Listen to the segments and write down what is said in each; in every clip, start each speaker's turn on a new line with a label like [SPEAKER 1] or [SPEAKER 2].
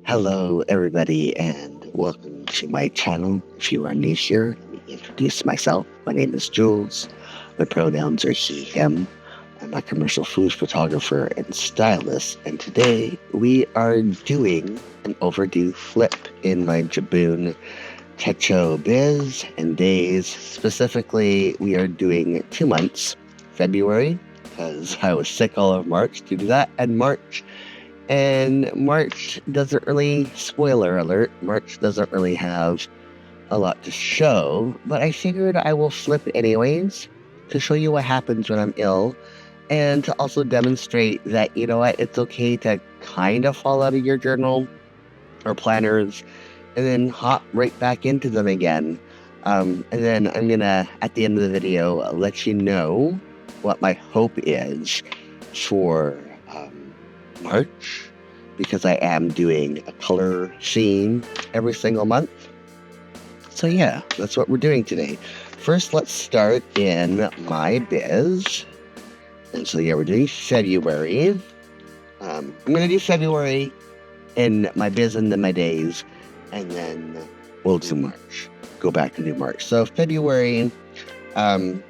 [SPEAKER 1] Hello, everybody, and welcome to my channel. If you are new here, let me introduce myself. My name is Jules. My pronouns are he, him. I'm a commercial food photographer and stylist, and today we are doing an overdue flip in my Jibun Techo Biz and days. Specifically, we are doing 2 months, February, because I was sick all of March due to that, and March. And March doesn't really, spoiler alert, March doesn't really have a lot to show, but I figured I will flip anyways to show you what happens when I'm ill and to also demonstrate that, you know what, it's okay to kind of fall out of your journal or planners and then hop right back into them again. And then I'm gonna, at the end of the video, let you know what my hope is for March, because I am doing a color theme every single month. So yeah, that's what we're doing today. First, let's start in my biz. And so yeah, we're doing February. I'm gonna do February in my biz and then my days, and then we'll do March. Go back and do March. So February, my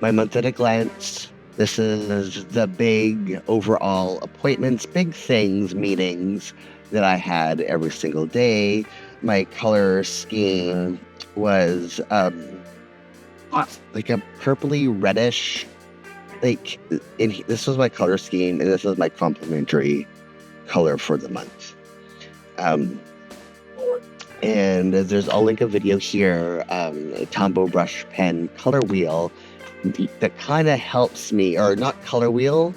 [SPEAKER 1] month at a glance. This is the big overall appointments, big things, meetings that I had every single day. My color scheme was like a purpley reddish, this was my color scheme, and this is my complementary color for the month. And I'll link a video here, a Tombow brush pen color wheel that kind of helps me, or not color wheel.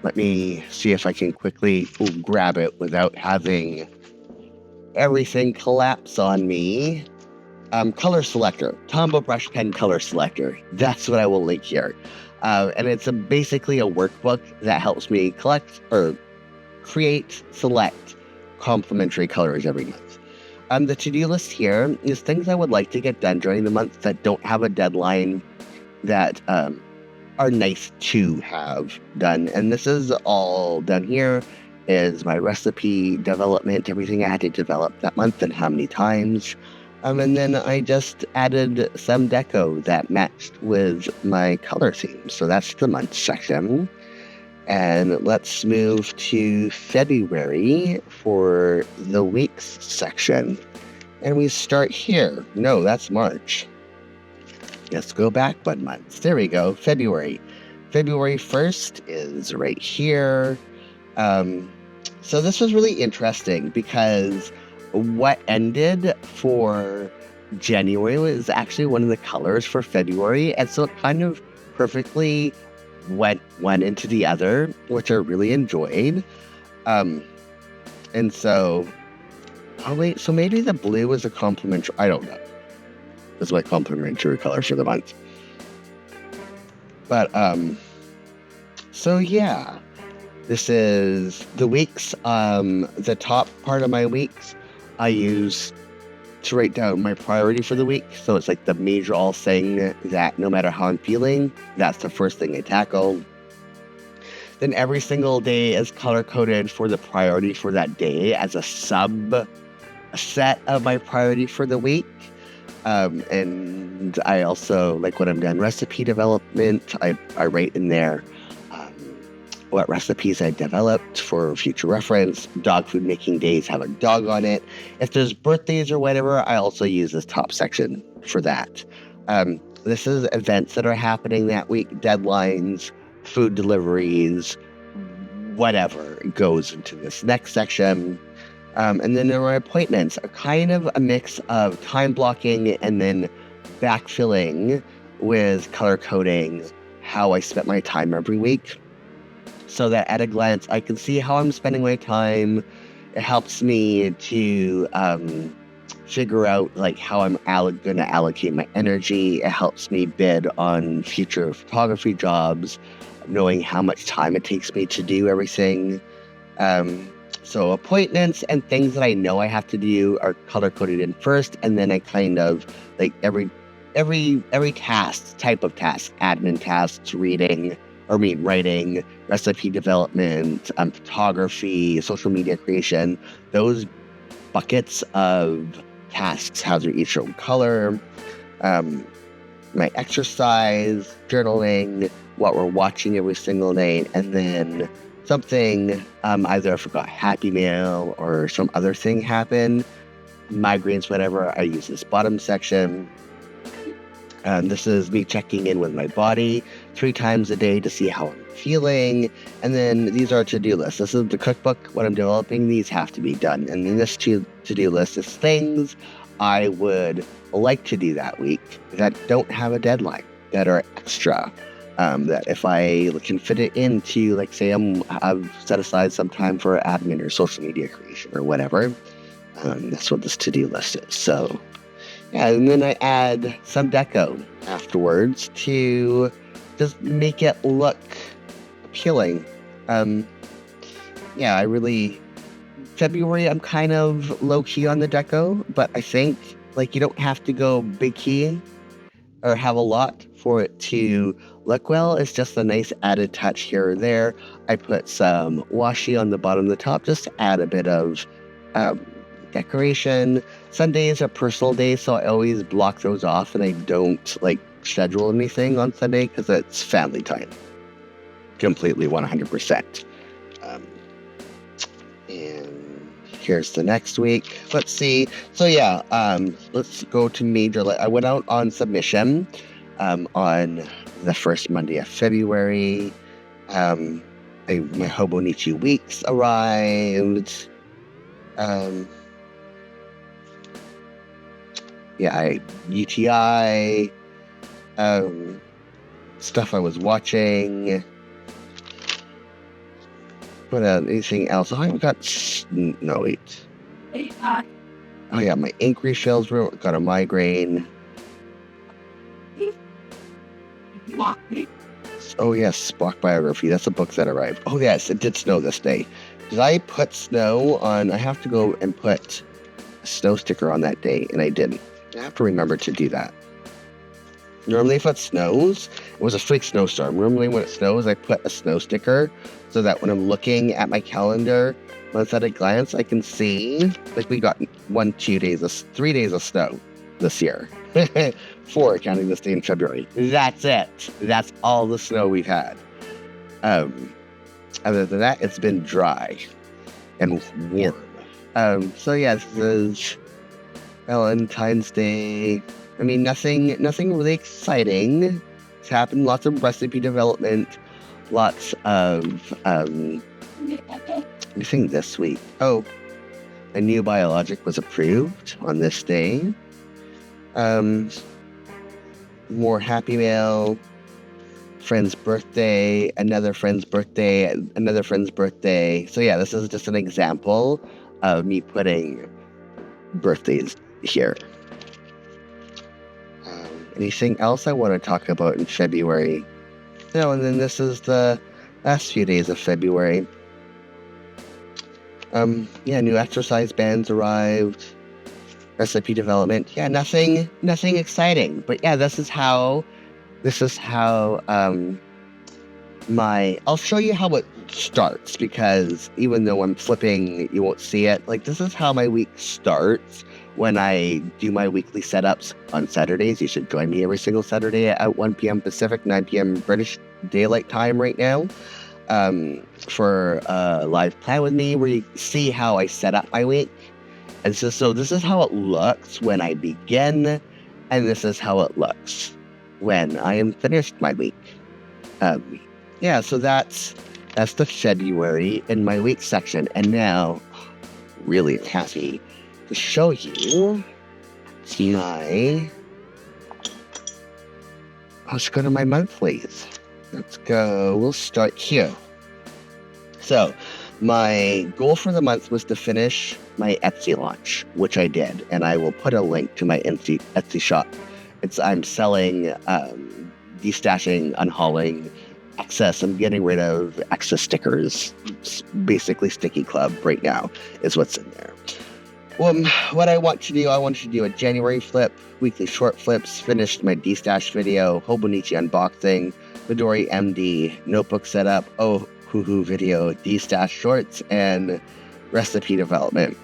[SPEAKER 1] Let me see if I can quickly grab it without having everything collapse on me. Color selector, Tombow brush pen color selector. That's what I will link here. And it's basically a workbook that helps me select complementary colors every month. The to-do list here is things I would like to get done during the month that don't have a deadline, that are nice to have done. And this is all done here is my recipe development, everything I had to develop that month and how many times. And then I just added some deco that matched with my color theme. So that's the month section. And let's move to February for the weeks section. And we start here. No, that's March. Let's go back 1 month. There we go. February. February 1st is right here. So this was really interesting because what ended for January was actually one of the colors for February. And so it kind of perfectly went one into the other, which I really enjoyed. And so, so maybe the blue was a complementary, I don't know. Is my complementary color for the month. But so yeah, this is the weeks. The top part of my weeks I use to write down my priority for the week. So it's like the major all thing that no matter how I'm feeling, that's the first thing I tackle. Then every single day is color coded for the priority for that day as a subset of my priority for the week. And I also, like when I'm done recipe development, I write in there what recipes I developed for future reference. Dog food making days have a dog on it. If there's birthdays or whatever, I also use this top section for that. This is events that are happening that week, deadlines, food deliveries, whatever goes into this next section. And then there are appointments, a kind of a mix of time blocking and then backfilling with color coding how I spent my time every week, so that at a glance I can see how I'm spending my time. It helps me to figure out like how I'm going to allocate my energy. It helps me bid on future photography jobs, knowing how much time it takes me to do everything. So appointments and things that I know I have to do are color-coded in first, and then I kind of, like every type of task, admin tasks, reading, writing, recipe development, photography, social media creation, those buckets of tasks have their each own color. My exercise, journaling, what we're watching every single night, and then something, either I forgot Happy Meal or some other thing happened, migraines, whatever, I use this bottom section. This is me checking in with my body 3 times a day to see how I'm feeling. And then these are to-do lists. This is the cookbook. When I'm developing, these have to be done. And in this to-do list is things I would like to do that week that don't have a deadline, that are extra. That if I can fit it into, like, say I've set aside some time for admin or social media creation or whatever. That's what this to-do list is. So, yeah, and then I add some deco afterwards to just make it look appealing. February, I'm kind of low-key on the deco, but I think, like, you don't have to go big key or have a lot for it to look well. It's just a nice added touch here or there. I put some washi on the bottom and the top just to add a bit of decoration. Sundays are personal days, so I always block those off, and I don't schedule anything on Sunday because it's family time. Completely 100%. And here's the next week. Let's see. So yeah, let's go to major. I went out on submission on the first Monday of February. My Hobonichi weeks arrived. UTI, stuff I was watching. What anything else? Oh, I got no wait. Oh yeah, my ink refills got a migraine. Oh yes, Spock biography. That's a book that arrived. Oh yes, it did snow this day. Did I put snow on? I have to go and put a snow sticker on that day, and I didn't. I have to remember to do that. Normally if it snows, it was a freak snowstorm. Normally when it snows, I put a snow sticker so that when I'm looking at my calendar, once at a glance, I can see, we got 3 days of snow this year. 4, counting this day in February. That's it. That's all the snow we've had. Other than that, it's been dry and warm. So yeah, this is Valentine's Day. I mean, nothing really exciting. It's happened. Lots of recipe development. Lots of anything this week. Oh, a new biologic was approved on this day. More Happy Mail. Friend's birthday. Another friend's birthday. Another friend's birthday. So yeah, this is just an example of me putting birthdays here. Anything else I want to talk about in February? No, and then this is the last few days of February. New exercise bands arrived. Recipe development. Yeah, nothing exciting. But yeah, this is how I'll show you how it starts, because even though I'm flipping, you won't see it. This is how my week starts when I do my weekly setups on Saturdays. You should join me every single Saturday at 1 p.m. Pacific, 9 p.m. British Daylight Time right now, for a live plan with me where you see how I set up my week. And so this is how it looks when I begin, and this is how it looks when I am finished my week. So that's the February in my week section. And now, really happy to show you let's go to my monthlies. We'll start here. So, my goal for the month was to finish my Etsy launch, which I did, and I will put a link to my Etsy shop. I'm selling, destashing, unhauling excess. I'm getting rid of excess stickers. It's basically Sticky Club right now is what's in there. what I want to do a January flip, weekly short flips, finished my D-Stash video, Hobonichi unboxing, Midori MD, notebook setup, oh hoo hoo video, D-Stash shorts, and recipe development.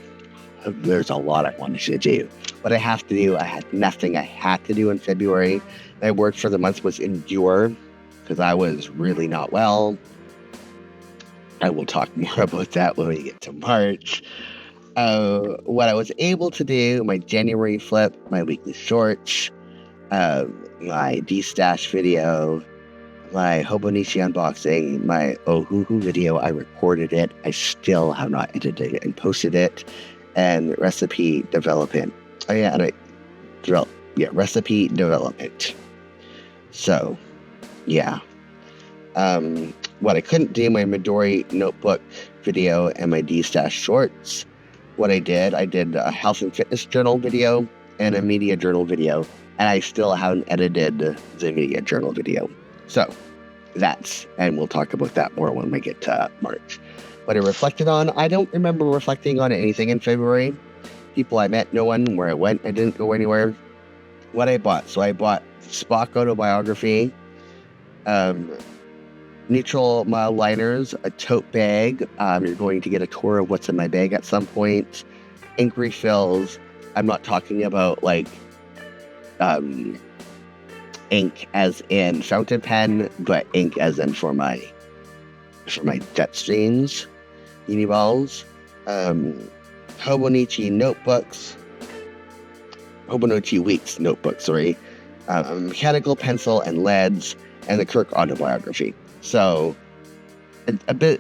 [SPEAKER 1] There's a lot I wanted to do. What I have to do, I had nothing I had to do in February. My word for the month was endure, because I was really not well. I will talk more about that when we get to March. What I was able to do, my January flip, my weekly shorts, my D-Stash video, my Hobonichi unboxing, my Ohuhu video, I recorded it. I still have not edited it and posted it. And recipe development. Recipe development. So, yeah. What I couldn't do, my Midori notebook video and my D-Stash shorts. What I did a health and fitness journal video and a media journal video. And I still haven't edited the media journal video. So, and we'll talk about that more when we get to March. What I reflected on, I don't remember reflecting on anything in February. People I met, no one. Where I went, I didn't go anywhere. What I bought, so I bought Spock Autobiography, neutral mild liners, a tote bag. You're going to get a tour of what's in my bag at some point. Ink refills. I'm not talking about like ink as in fountain pen, but ink as in for my jet streams. Uniballs, Hobonichi Weeks notebooks, mechanical pencil and leads, and the Kirk autobiography. So, a bit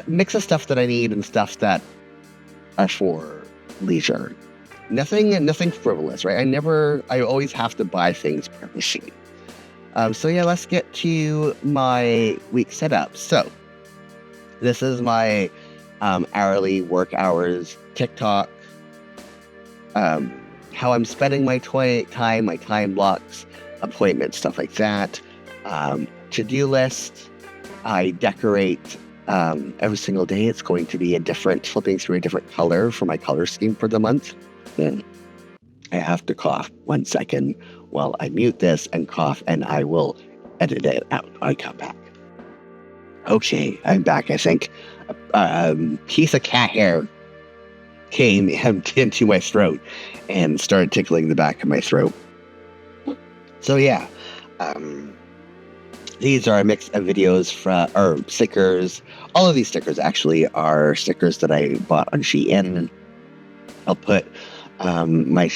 [SPEAKER 1] mix of stuff that I need and stuff that are for leisure. Nothing frivolous, right? I always have to buy things per machine. So yeah, let's get to my week setup. So, this is my hourly work hours, TikTok, how I'm spending my time, my time blocks, appointments, stuff like that. To-do list, I decorate every single day. It's going to be flipping through a different color for my color scheme for the month. Then I have to cough 1 second while I mute this and cough, and I will edit it out. I come back. Okay, I'm back, I think. A piece of cat hair came into my throat and started tickling the back of my throat. So yeah, these are a mix of videos or stickers. All of these stickers actually are stickers that I bought on Shein. I'll put my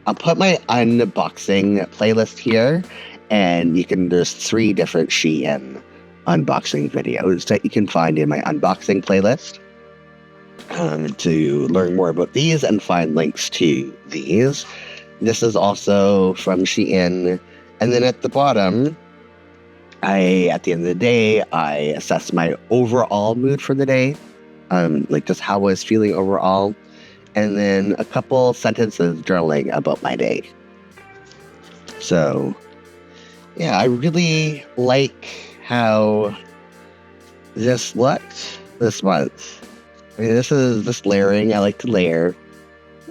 [SPEAKER 1] unboxing playlist here, and there's 3 different Shein unboxing videos that you can find in my unboxing playlist to learn more about these and find links to these. This is also from Shein. And then at the bottom, at the end of the day, I assess my overall mood for the day, just how I was feeling overall, and then a couple sentences journaling about my day. So, yeah, I really like how this looked this month. I mean, this is just layering. I like to layer.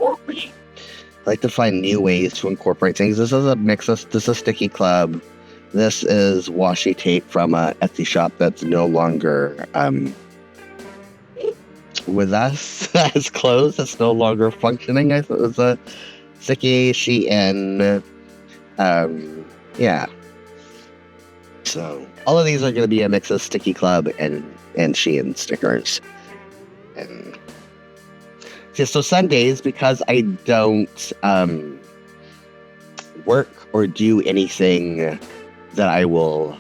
[SPEAKER 1] I like to find new ways to incorporate things. This is a mix of, this is Sticky Club. This is washi tape from a Etsy shop that's no longer with us. It's closed. It's no longer functioning. I thought it was a sticky Shein. Yeah. So all of these are going to be a mix of Sticky Club and Shein stickers. And yeah, so Sundays, because I don't work or do anything that I will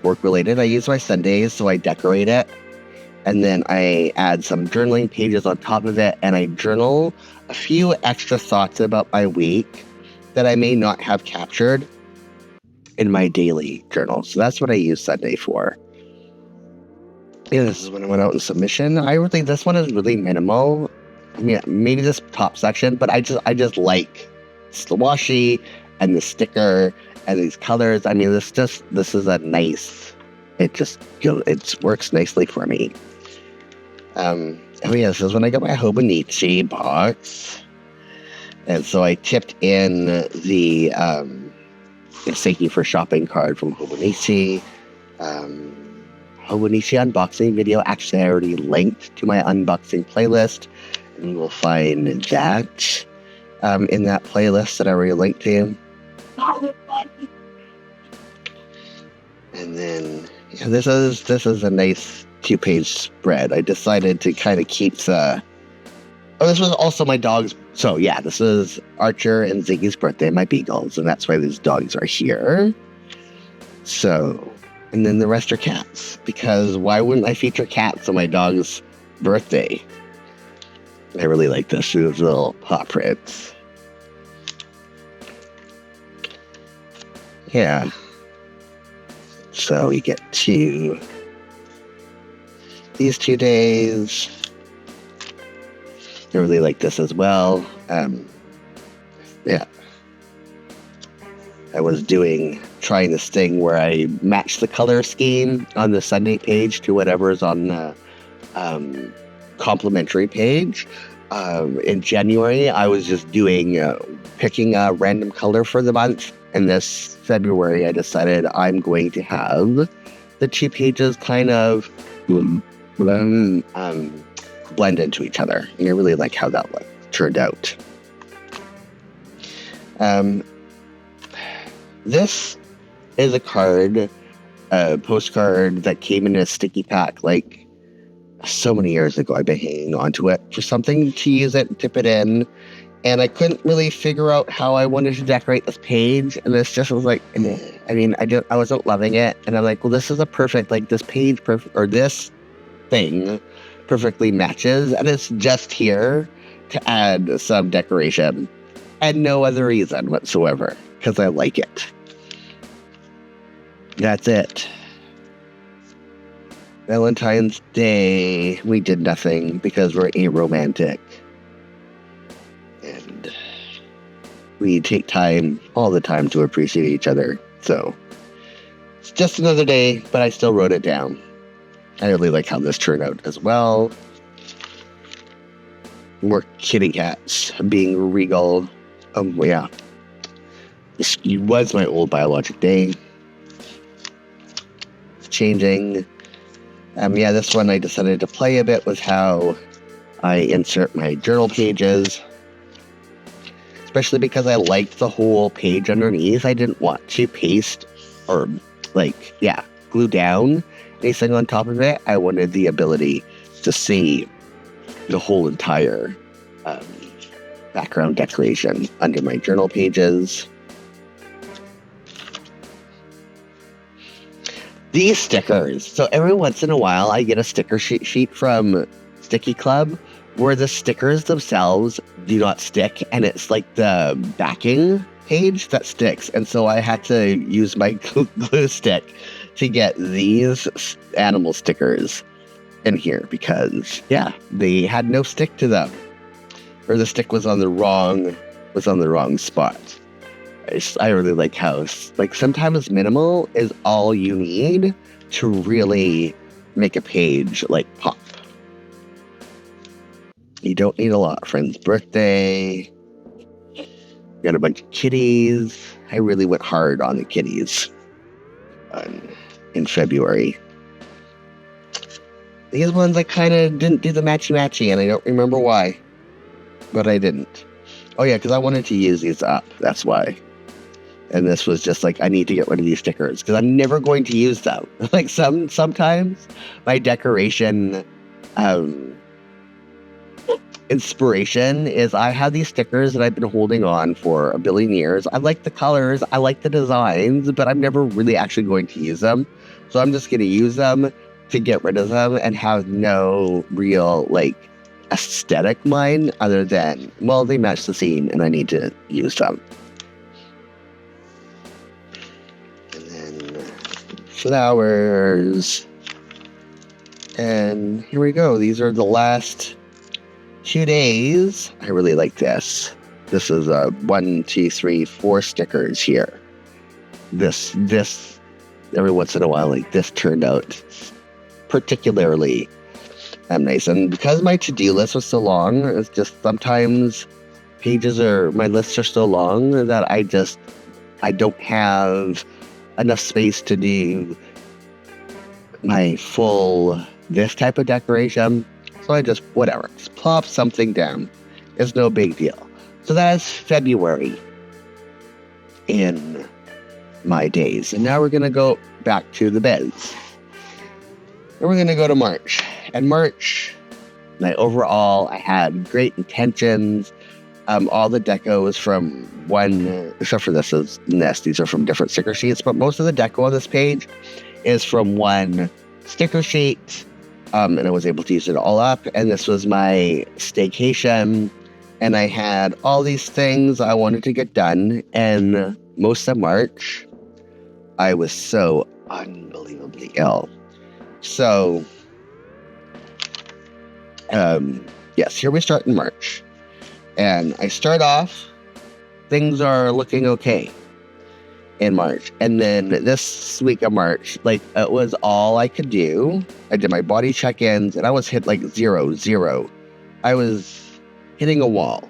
[SPEAKER 1] work related, I use my Sundays, so I decorate it, and then I add some journaling pages on top of it, and I journal a few extra thoughts about my week that I may not have captured in my daily journal. So that's what I use Sunday for. Yeah, this is when I went out in submission. This one is really minimal. I mean, maybe this top section, but I just like the washi and the sticker and these colors. I mean, this is a nice. It works nicely for me. And Oh yeah, this is when I got my Hobonichi box. And so I tipped in the thank you for shopping card from Hobonichi. Hobonichi unboxing video. Actually, I already linked to my unboxing playlist. And you will find that in that playlist that I already linked to. And then this is a nice 2-page spread. I decided to kind of keep the... Oh, this was also my dog's... So yeah, this is Archer and Ziggy's birthday, my beagles, and that's why these dogs are here. So, and then the rest are cats, because why wouldn't I feature cats on my dog's birthday? I really like this. These little paw prints. Yeah. So we get to these 2 days. I really like this as well. Yeah. I was trying this thing where I match the color scheme on the Sunday page to whatever is on the complimentary page. In January, I was just picking a random color for the month. And this February, I decided I'm going to have the 2 pages kind of blend into each other. And I really like how that turned out. This is a postcard that came in a sticky pack like so many years ago. I've been hanging onto it for something to use it and tip it in. And I couldn't really figure out how I wanted to decorate this page. And this just was like, I mean, I wasn't loving it. And I'm like, well, this is a perfect, like this page, or this thing perfectly matches. And it's just here to add some decoration. And no other reason whatsoever. Because I like it. That's it. Valentine's Day, we did nothing because we're aromantic. And we take time, all the time, to appreciate each other. So, it's just another day, but I still wrote it down. I really like how this turned out as well. More kitty cats being regal. Yeah. This was my old biologic day. It's changing. Yeah, this one I decided to play a bit with how I insert my journal pages. Especially because I liked the whole page underneath. I didn't want to paste or, glue down anything on top of it. I wanted the ability to see the whole entire background decoration under my journal pages. These stickers. So every once in a while, I get a sticker sheet from Sticky Club where the stickers themselves do not stick, and it's like the backing page that sticks. And so I had to use my glue stick to get these animal stickers in here because, yeah, they had no stick to them, or the stick was on the wrong spot. I really like how sometimes minimal is all you need to really make a page pop. You don't need a lot. Friend's birthday. Got a bunch of kitties. I really went hard on the kitties in February. These ones I kind of didn't do the matchy-matchy, and I don't remember why. But I didn't. Oh yeah, because I wanted to use these up. That's why. And this was just I need to get rid of these stickers because I'm never going to use them. Sometimes my decoration inspiration is I have these stickers that I've been holding on for a billion years. I like the colors, I like the designs, but I'm never really actually going to use them. So I'm just going to use them to get rid of them and have no real aesthetic mind other than, well, they match the scene and I need to use them. And then flowers. And here we go. These are the last 2 days. I really like this. This is 1, 2, 3, 4 stickers here. This every once in a while, this turned out particularly nice. And because my to-do list was so long, it's just sometimes my lists are so long that I don't have enough space to do my full this type of decoration. So I just, whatever, just plop something down. It's no big deal. So that's February in my days. And now we're going to go back to the beds. And we're going to go to March. And March, overall, I had great intentions. All the deco is from one, except for this is Nest. These are from different sticker sheets. But most of the deco on this page is from one sticker sheet. And I was able to use it all up. And this was my staycation. And I had all these things I wanted to get done. And most of March, I was so unbelievably ill. So, yes, here we start in March. And I start off, things are looking okay in March. And then this week of March, it was all I could do. I did my body check-ins, and I was hit 0. I was hitting a wall.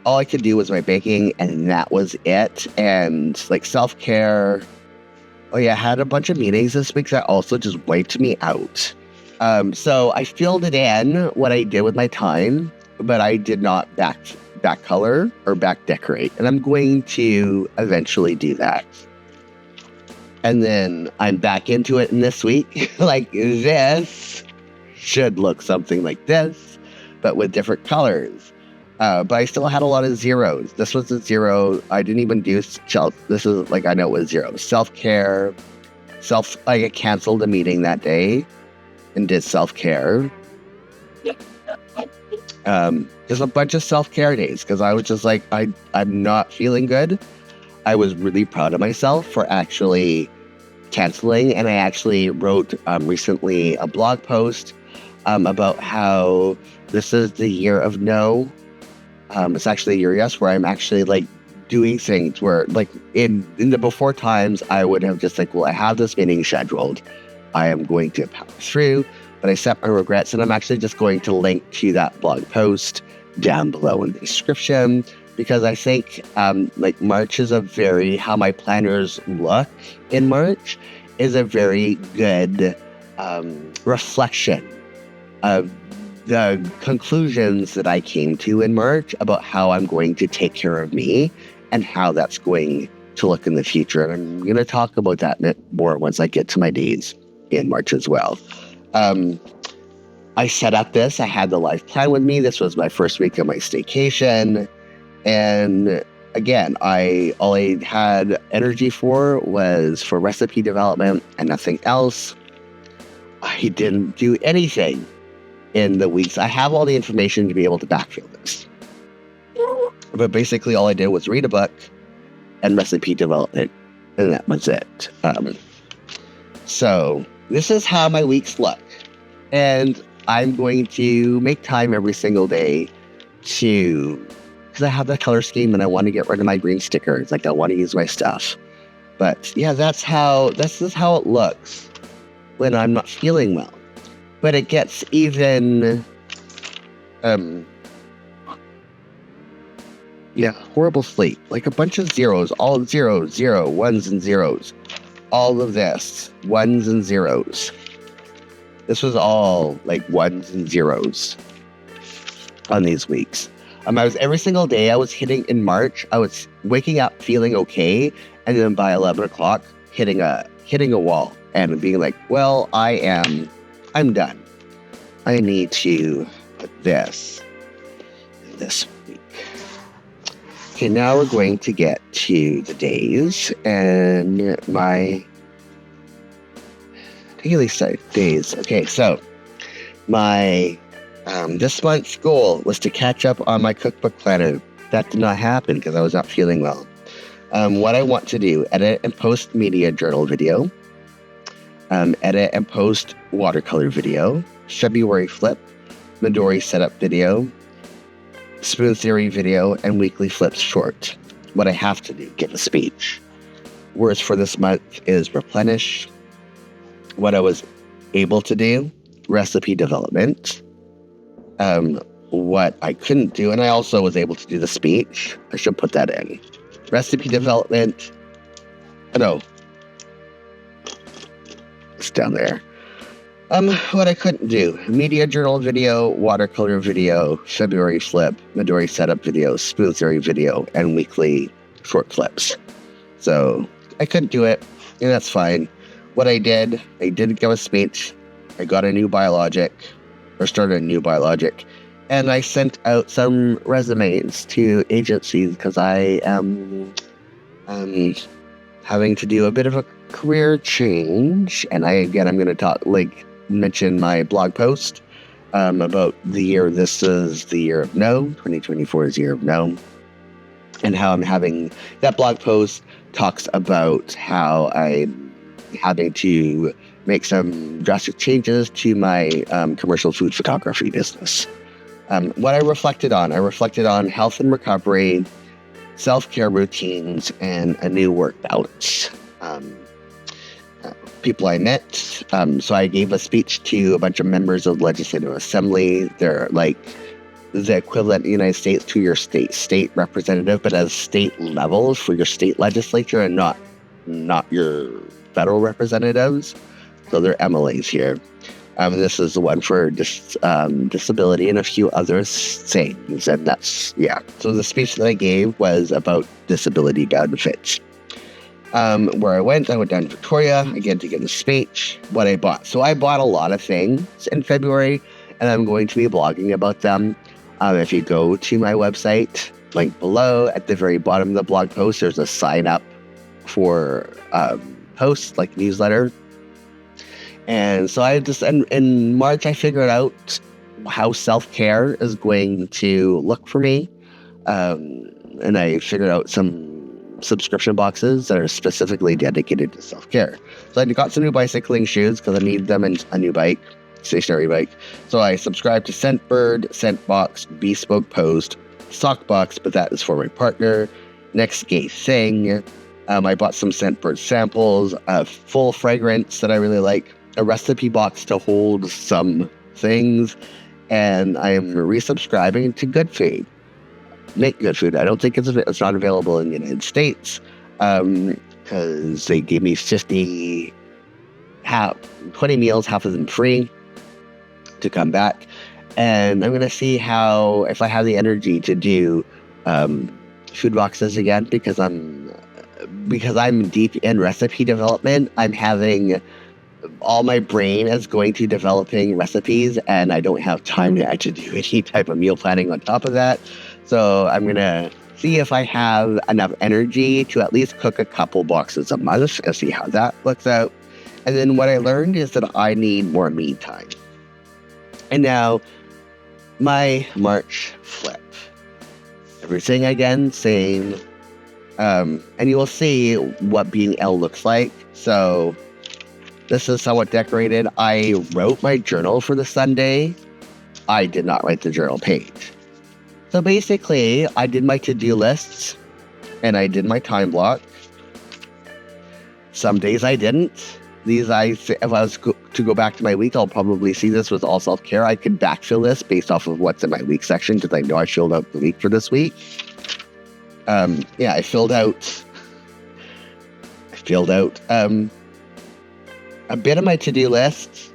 [SPEAKER 1] All I could do was my baking, and that was it. And self-care. Oh yeah, I had a bunch of meetings this week that also just wiped me out. So I filled it in what I did with my time, but I did not back color or back decorate. And I'm going to eventually do that. And then I'm back into it in this week. This should look something like this, but with different colors. But I still had a lot of zeros. This was a 0. I didn't even do this is I know it was 0. Self-care. I canceled a meeting that day and did self-care. Just a bunch of self-care days because I was just I'm not feeling good. I was really proud of myself for actually canceling. And I actually wrote recently a blog post about how this is the year of no. It's actually a year, yes, where I'm actually doing things where in the before times I would have just I have this meeting scheduled. I am going to power through, but I set my regrets, and I'm actually just going to link to that blog post down below in the description because I think March is how my planners look in March is a very good reflection of the conclusions that I came to in March about how I'm going to take care of me and how that's going to look in the future. And I'm going to talk about that more once I get to my days in March as well. I set up this. I had the life plan with me. This was my first week of my staycation. And again, all I had energy was for recipe development and nothing else. I didn't do anything in the weeks. I have all the information to be able to backfill this. But basically all I did was read a book and recipe development, and that was it. So this is how my weeks look. And I'm going to make time every single day because I have that color scheme and I want to get rid of my green stickers. I want to use my stuff. But yeah, this is how it looks when I'm not feeling well. But it gets even, horrible sleep. A bunch of zeros, all 0, 0, 1s and 0s. All of this, 1s and 0s. This was all 1s and 0s on these weeks. I was every single day I was hitting in March. I was waking up feeling okay, and then by 11 o'clock hitting a wall and being well, I'm done. I need to put this week. Okay, now we're going to get to the days and my daily days. Okay, so my this month's goal was to catch up on my cookbook planner. That did not happen because I was not feeling well. What I want to do, edit and post media journal video, edit and post watercolor video, February flip, Midori setup video, spoon theory video, and weekly flips short. What I have to do, give a speech. Words for this month is replenish. What I was able to do, recipe development. What I couldn't do, and I also was able to do the speech. I should put that in. Recipe development. Oh, no. It's down there. What I couldn't do. Media journal video, watercolor video, February flip, Midori setup video, spoon theory video, and weekly short clips. So I couldn't do it, and that's fine. What I did give a speech. I got a new biologic, or started a new biologic, and I sent out some resumes to agencies because I am having to do a bit of a career change. And I'm going to mention my blog post about the year. This is the year of no. 2024 is the year of no. And how I'm having that blog post talks about how I'm having to make some drastic changes to my commercial food photography business. What I reflected on health and recovery, self-care routines, and a new work balance. People I met. So I gave a speech to a bunch of members of the Legislative Assembly. They're like the equivalent in the United States to your state representative, but at state levels for your state legislature and not your federal representatives. So they're MLAs here. This is the one for disability and a few other things. And that's, yeah. So the speech that I gave was about disability benefits. Where I went down to Victoria, again, to give a speech, what I bought. So I bought a lot of things in February, and I'm going to be blogging about them. If you go to my website, link below, at the very bottom of the blog post, there's a sign up for posts, like newsletter. And so in March, I figured out how self-care is going to look for me. And I figured out some subscription boxes that are specifically dedicated to self-care. So I got some new bicycling shoes because I need them in a new bike, stationary bike. So I subscribed to Scentbird, Scentbox, Bespoke Post, Sockbox, but that is for my partner. Next Gay Thing. I bought some Scentbird samples, a full fragrance that I really like, a recipe box to hold some things, and I am resubscribing to Good Food. Make Good Food. I don't think it's not available in the United States because they gave me 20 meals, half of them free, to come back. And I'm going to see if I have the energy to do food boxes again, because I'm deep in recipe development. I'm having all my brain is going to developing recipes, and I don't have time to actually do any type of meal planning on top of that. So I'm going to see if I have enough energy to at least cook a couple boxes a month and see how that looks out. And then what I learned is that I need more me time. And now, my March flip. Everything again, same. And you will see what being L looks like. So this is somewhat decorated. I wrote my journal for the Sunday. I did not write the journal page. So basically, I did my to-do lists, and I did my time block. Some days I didn't. If I was to go back to my week, I'll probably see this was all self-care. I could backfill this based off of what's in my week section, because I know I filled out the week for this week. I filled out a bit of my to-do list.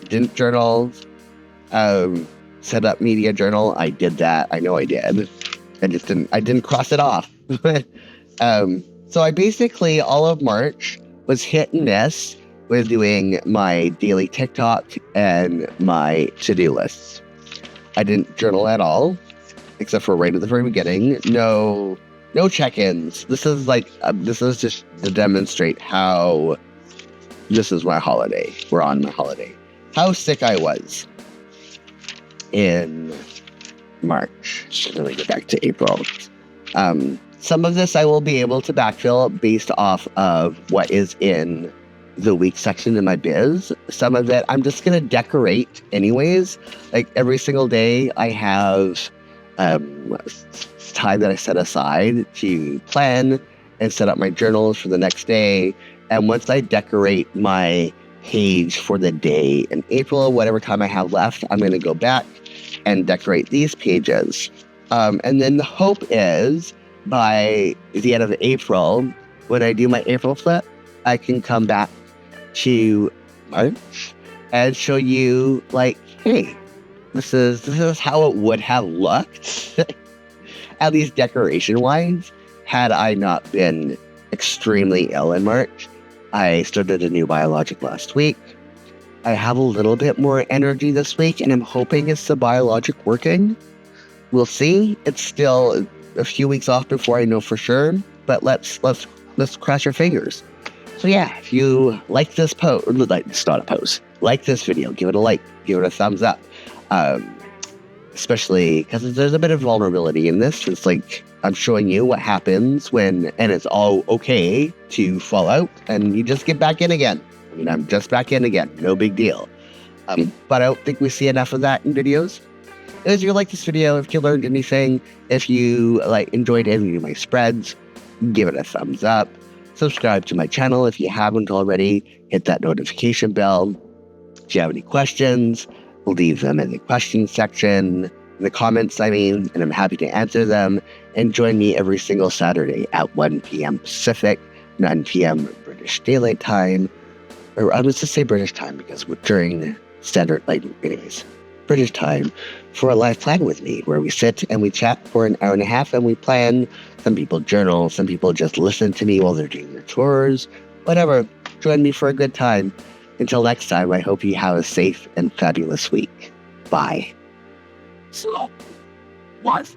[SPEAKER 1] Didn't journal. Set up media journal. I did that. I know I did. I didn't cross it off. So I basically, all of March was hit and miss with doing my daily TikTok and my to-do lists. I didn't journal at all, except for right at the very beginning. No check-ins. This is just to demonstrate how this is my holiday. We're on my holiday. How sick I was in March. Let me get back to April. Some of this I will be able to backfill based off of what is in the week section in my biz. Some of it I'm just going to decorate anyways. Like every single day I have time that I set aside to plan and set up my journals for the next day. And once I decorate my page for the day in April. Whatever time I have left, I'm going to go back and decorate these pages. And then the hope is by the end of April, when I do my April flip, I can come back to March and show you, like, hey, this is how it would have looked, at least decoration-wise, had I not been extremely ill in March. I started a new biologic last week. I have a little bit more energy this week, and I'm hoping it's the biologic working. We'll see. It's still a few weeks off before I know for sure, but let's cross your fingers. So yeah, if you like this post, it's not a post, like this video, give it a like, give it a thumbs up. Especially because there's a bit of vulnerability in this. It's like I'm showing you what happens when, and it's all okay to fall out and you just get back in again. I mean, I'm just back in again, no big deal. But I don't think we see enough of that in videos. If you like this video, if you learned anything, if you enjoyed any of my spreads, give it a thumbs up. Subscribe to my channel if you haven't already. Hit that notification bell. If you have any questions, leave them in the questions section, in the comments, and I'm happy to answer them. And join me every single Saturday at 1 p.m. Pacific, 9 p.m. British Daylight Time. Or I was to say British time because we're during standard, British time, for a live plan with me where we sit and we chat for an hour and a half and we plan. Some people journal, some people just listen to me while they're doing their chores, whatever. Join me for a good time. Until next time, I hope you have a safe and fabulous week. Bye. So, what?